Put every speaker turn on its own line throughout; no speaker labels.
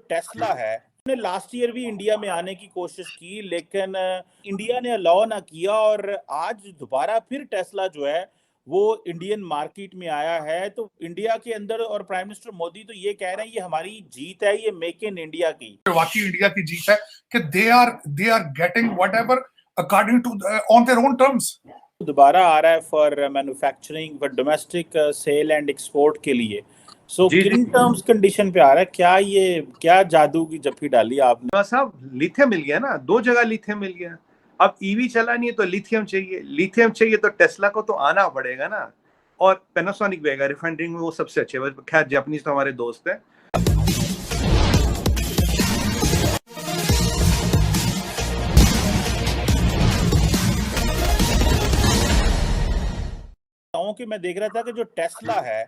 Tesla है ने last year भी इंडिया में आने की कोशिश की, लेकिन इंडिया ने अलाउ ना किया और आज दोबारा फिर टेस्ला जो है वो इंडियन मार्केट में आया है। तो इंडिया के अंदर और प्राइम मिनिस्टर मोदी तो ये कह रहे हैं ये हमारी जीत है, ये मेक इन इंडिया की
वाकई इंडिया की जीत है कि they are getting whatever according to on their own terms.
दोबारा आ रहा है for manufacturing for domestic sale and export के लिए। सो किन टर्म्स कंडीशन पे आ रहा है? क्या जादू की जफ्फी डाली आपने?
साहब लिथियम मिल गया ना, 2 जगह लिथियम मिल गया। अब ईवी चलानी है तो लिथियम चाहिए तो टेस्ला को तो आना पड़ेगा ना। और पैनासोनिक भी आएगा रिफाइनरी में, वो सबसे अच्छे। खैर जापानीज तो हमारे दोस्त हैं।
कि मैं देख रहा था कि जो टेस्ला है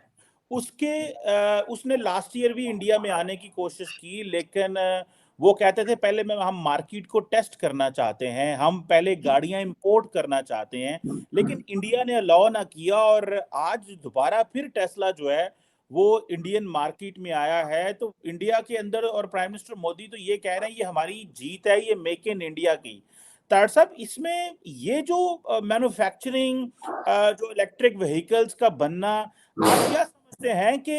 उसने लास्ट ईयर भी इंडिया में आने की कोशिश की, लेकिन वो कहते थे पहले हम मार्केट को टेस्ट करना चाहते हैं, हम पहले गाड़ियां इंपोर्ट करना चाहते हैं, लेकिन इंडिया ने अलाउ ना किया और आज दोबारा फिर टेस्ला जो है वो इंडियन मार्केट में आया है। तो इंडिया के अंदर और प्राइम मिनिस्टर मोदी तो ये कह रहे हैं ये हमारी जीत है, ये मेक इन इंडिया की। तार साहब, इसमें ये जो मैन्युफैक्चरिंग जो इलेक्ट्रिक व्हीकल्स का बनना, आप क्या समझते हैं कि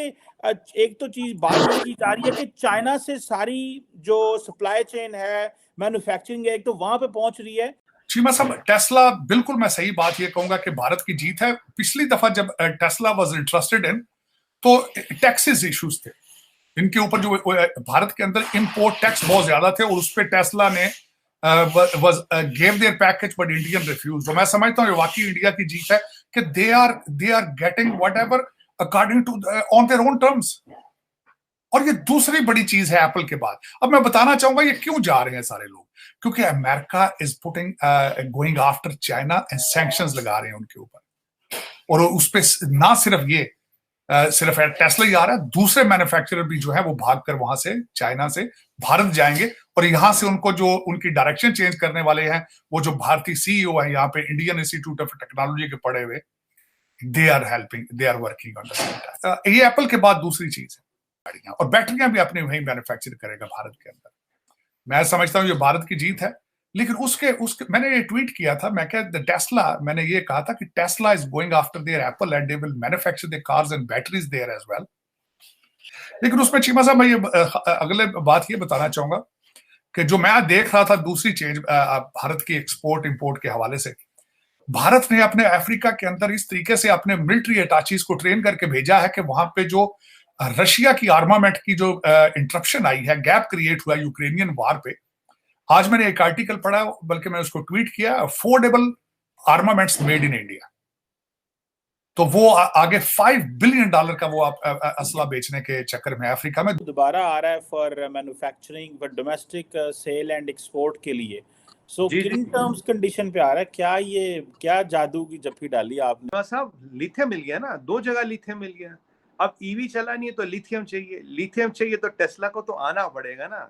एक तो बात ये की जा रही है कि चाइना से सारी जो सप्लाई चेन है, मैन्युफैक्चरिंग है, एक तो वहां पे पहुंच रही है।
चीमा साहब, टेस्ला बिल्कुल मैं सही बात ये कहूंगा कि भारत की जीत है। पिछली दफा जब टेस्ला वाज इंटरेस्टेड इन तो टैक्सेस इश्यूज थे इनके ऊपर, जो भारत के अंदर इंपोर्ट टैक्स बहुत ज्यादा थे और उस पर टेस्ला ने gave their package but Indian refused। तो मैं समझता हूँ ये वाकई इंडिया की जीत है कि they are getting whatever according to on their own terms। और ये दूसरी बड़ी चीज है एप्पल के बाद। अब मैं बताना चाहूंगा ये क्यों जा रहे हैं सारे लोग, क्योंकि America is putting going after China and sanctions लगा रहे हैं उनके ऊपर। और उस पर ना सिर्फ ये सिर्फ टेस्ला ही आ रहा है, दूसरे मैन्युफैक्चरर भी जो है वो भागकर वहां से चाइना से भारत जाएंगे और यहां से उनको जो उनकी डायरेक्शन चेंज करने वाले हैं, वो जो भारतीय सीईओ है यहाँ पे इंडियन इंस्टीट्यूट ऑफ टेक्नोलॉजी के पढ़े हुए, they are working on the. ये एप्पल के बाद दूसरी चीज है गाड़ियां, और बैटरियां भी अपने वहीं मैन्युफैक्चर करेगा भारत के अंदर। मैं समझता हूँ ये भारत की जीत है। लेकिन उसके मैंने ये ट्वीट किया था, मैं क्या टेस्ला, मैंने ये कहा था कि Tesla is going after their Apple and they will manufacture their cars and batteries there as well. लेकिन उसमें चीमा साहब मैं ये अगले बात ये बताना चाहूंगा कि जो मैं देख रहा था दूसरी चेंज भारत की एक्सपोर्ट इंपोर्ट के हवाले से, भारत ने अपने अफ्रीका के अंदर इस तरीके से अपने मिलिट्री अटैचीज को ट्रेन करके भेजा है कि वहां पे जो रशिया की आर्मामेंट की जो इंटरप्शन आई है, गैप क्रिएट हुआ यूक्रेनियन वार पे। आज मैंने एक आर्टिकल पढ़ा, बल्कि मैं उसको ट्वीट किया, affordable armaments made in India. तो वो आगे $5 बिलियन का वो असला बेचने के चक्कर में अफ्रीका में
दोबारा आ रहा है for manufacturing for domestic sale and export के लिए। सो किन टर्म्स कंडीशन पे आ रहा है? क्या जादू की जफ्फी डाली आपने?
साहब लिथियम मिल गया ना, 2 जगह लिथियम मिल गया। अब ईवी चलानी है तो लिथियम चाहिए तो टेस्ला को तो आना पड़ेगा ना।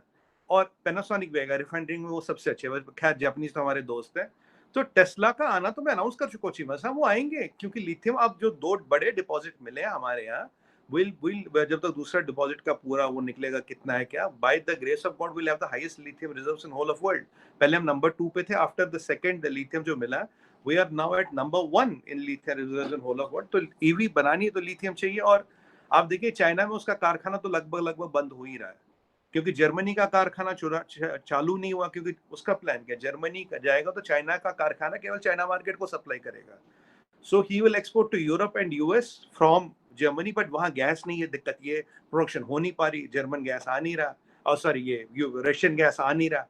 और पैनासोनिक भी आएगा रिफाइनरी में, वो सबसे अच्छे। खैर जापानीज तो हमारे दोस्त हैं। तो टेस्ला का आना तो मैं अनाउंस कर चुका हूँ साहब, वो आएंगे, क्योंकि लिथियम अब जो 2 बड़े डिपॉजिट मिले हैं हमारे यहाँ, जब तक दूसरा डिपॉजिट का पूरा वो निकलेगा कितना है क्या, by the grace of God will have the highest lithium reserves in whole of world. पहले हम नंबर 2 पे थे, आफ्टर द सेकंड लिथियम जो मिला, we are now at number 1 in lithium reserves in whole of world. तो EV बनानी है तो लिथियम चाहिए। और आप देखिए चाइना में उसका कारखाना तो लगभग बंद हो ही रहा है, क्योंकि जर्मनी का कारखाना चालू नहीं हुआ, क्योंकि उसका प्लान क्या, जर्मनी का जाएगा तो चाइना का कारखाना केवल चाइना मार्केट को सप्लाई करेगा। So he will export to Europe and US from Germany, but वहां गैस नहीं है, दिक्कत ये प्रोडक्शन हो नहीं पा रही, जर्मन गैस आ नहीं रहा, और सॉरी ये रशियन गैस आ नहीं रहा।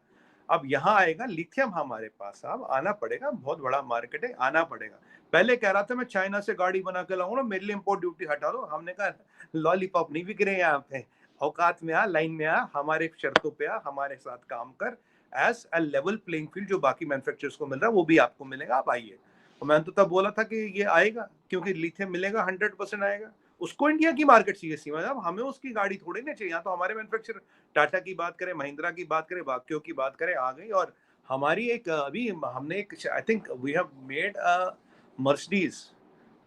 अब यहाँ आएगा लिथियम हमारे पास, अब आना पड़ेगा, बहुत बड़ा मार्केट है, आना पड़ेगा। पहले कह रहा था मैं चाइना से गाड़ी बना के लाऊंगा, मेरे लिए इंपोर्ट ड्यूटी हटा दो। हमने कहा लॉलीपॉप नहीं बिक रहे यहाँ पे, औकात में आ, लाइन में आ, हमारे शर्तों पे आ, हमारे साथ काम कर, as a level playing field. जो बाकी मैन्युफैक्चरर्स को मिल रहा है वो भी आपको मिलेगा, आप आइए। और मैंने तो तब बोला था कि ये आएगा, क्योंकि लिथियम मिलेगा, 100% आएगा। उसको इंडिया की मार्केट चाहिए सीमा साहब, हमें उसकी गाड़ी थोड़ी ना चाहिए। यहाँ तो हमारे मैन्युफैक्चरर टाटा की बात करें, महिंद्रा की बात करें, बाकियों की बात करें, आ गई। और हमारी एक अभी हमने एक, I think we have made a Mercedes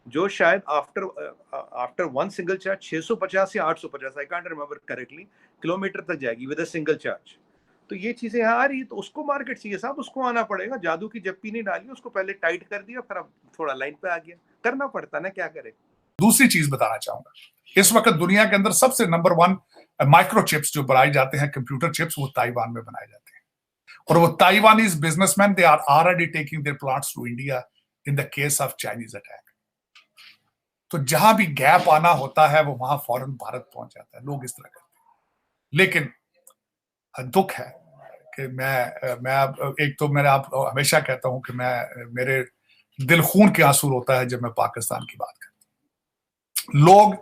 जो शायद आफ्टर वन सिंगल चार्ज 650 या 850, I can't remember correctly, kilometre तक जाएगी विद अ सिंगल चार्ज। तो ये चीजें यहाँ आ रही है, तो उसको मार्केट चाहिए साहब, उसको आना पड़ेगा। जादू की जप्पी नहीं डाली, उसको पहले टाइट कर दिया, फिर अब थोड़ा लाइन पे आ गया, करना पड़ता ना, क्या करे।
दूसरी चीज बताना चाहूंगा, इस वक्त दुनिया के अंदर सबसे नंबर 1 माइक्रो चिप्स जो बनाए जाते हैं, कंप्यूटर चिप्स, वो ताइवान में बनाए जाते हैं। और वो Taiwanese businessman, they are already taking their plants to India in the case of Chinese attack. तो जहां भी गैप आना होता है वो वहां फौरन भारत पहुंच जाता है। लोग इस तरह करते हैं। लेकिन दुख है कि मैं एक तो मैं आप हमेशा कहता हूं कि मेरे दिल खून के आंसू होता है जब मैं पाकिस्तान की बात करता हूं। लोग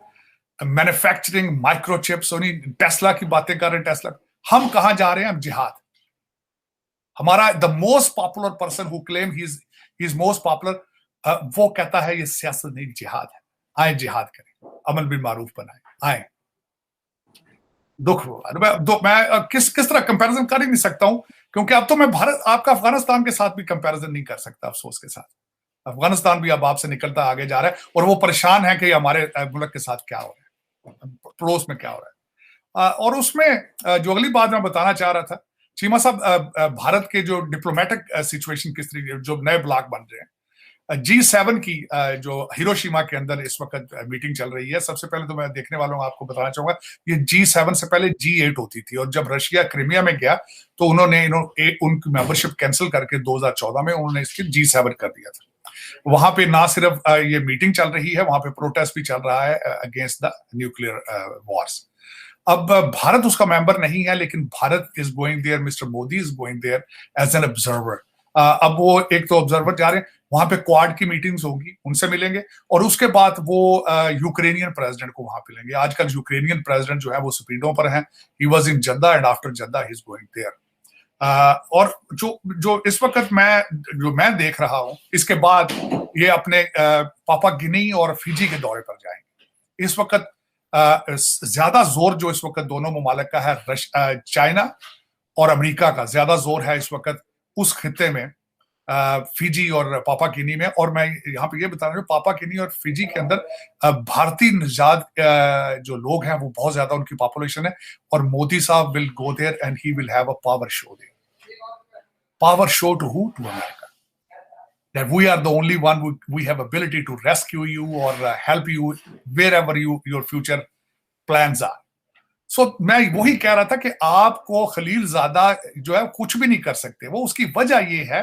मैन्युफैक्चरिंग माइक्रोचिप्स, टेस्ला की बातें कर रहे हैं। टेस्ला, हम कहां जा रहे हैं? हम जिहाद। हमारा the most popular person who claim he is most popular, वो कहता है ये सियासत नहीं, जिहाद है। आए जिहाद करें, अमल बिल मारूफ बनाए, आए। दुख मैं किस तरह कंपैरिजन कर ही नहीं सकता हूं, क्योंकि अब तो मैं भारत, आपका अफगानिस्तान के साथ भी कंपैरिजन नहीं कर सकता, अफसोस के साथ। अफगानिस्तान भी अब आपसे निकलता आगे जा रहा है और वो परेशान है कि हमारे मुल्क के साथ क्या हो रहा है, पड़ोस में क्या हो रहा है। और उसमें जो अगली बात मैं बताना चाह रहा था, चीमा साहब, भारत के जो डिप्लोमेटिक सिचुएशन किस तरीके, जो नए ब्लॉक बन रहे हैं, G7 की जो हिरोशिमा के अंदर इस वक्त मीटिंग चल रही है। सबसे पहले तो मैं देखने वालों को आपको बताना चाहूंगा, ये G7 से पहले G8 होती थी, और जब रशिया क्रीमिया में गया तो उन्होंने उनकी मेंबरशिप कैंसिल करके 2014 में उन्होंने इसकी G7 कर दिया था। वहां पे ना सिर्फ ये मीटिंग चल रही है, वहां पे प्रोटेस्ट भी चल रहा है अगेंस्ट द न्यूक्लियर वॉर्स। अब भारत उसका मेंबर नहीं है, लेकिन Bharat is going there, mister Modi is going there as an observer. अब वो एक तो ऑब्जर्वर जा रहे हैं, वहां पे क्वाड की मीटिंग्स होगी, उनसे मिलेंगे, और उसके बाद वो यूक्रेनियन प्रेसिडेंट को वहां मिलेंगे। आजकल यूक्रेनियन प्रेसिडेंट जो है वो स्पीडों पर हैं। He was in Jeddah and after Jeddah he is going there. और जो इस वक्त मैं देख रहा हूं, इसके बाद ये अपने पापा गिनी और फिजी के दौरे पर जाएंगे। इस वक्त ज्यादा जोर जो इस वक्त दोनों ममालिक का है, चाइना और अमेरिका का ज्यादा जोर है इस वक्त उस खित्ते में, फिजी और पापा गिनी में। और मैं यहाँ पे ये बता रहा हूँ, पापा गिनी और फिजी के अंदर भारतीय निजात जो लोग हैं वो बहुत ज्यादा, उनकी पॉपुलेशन है। और Modi sahab will go there and he will have a power show there. Power show to who? To America, that we are the only one we have ability to rescue you or help you wherever your future plans are. So मैं वही कह रहा था कि आपको खलीलजादा जो है कुछ भी नहीं कर सकते। वो उसकी वजह ये है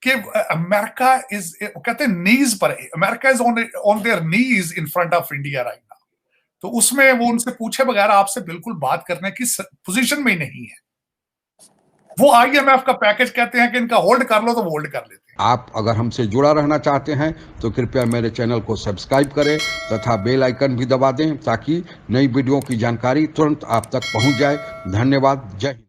कि अमेरिका इज, कहते हैं नीज पर, America is on their knees in front of India right now. तो उसमें वो उनसे पूछे बगैर आपसे बिल्कुल बात करने की पोजीशन में ही नहीं है। वो IMF का पैकेज कहते हैं कि इनका होल्ड कर लो, तो होल्ड कर लेते हैं।
आप अगर हमसे जुड़ा रहना चाहते हैं तो कृपया मेरे चैनल को सब्सक्राइब करें तथा बेल आइकन भी दबा दें, ताकि नई वीडियो की जानकारी तुरंत आप तक पहुंच जाए। धन्यवाद। जय हिंद।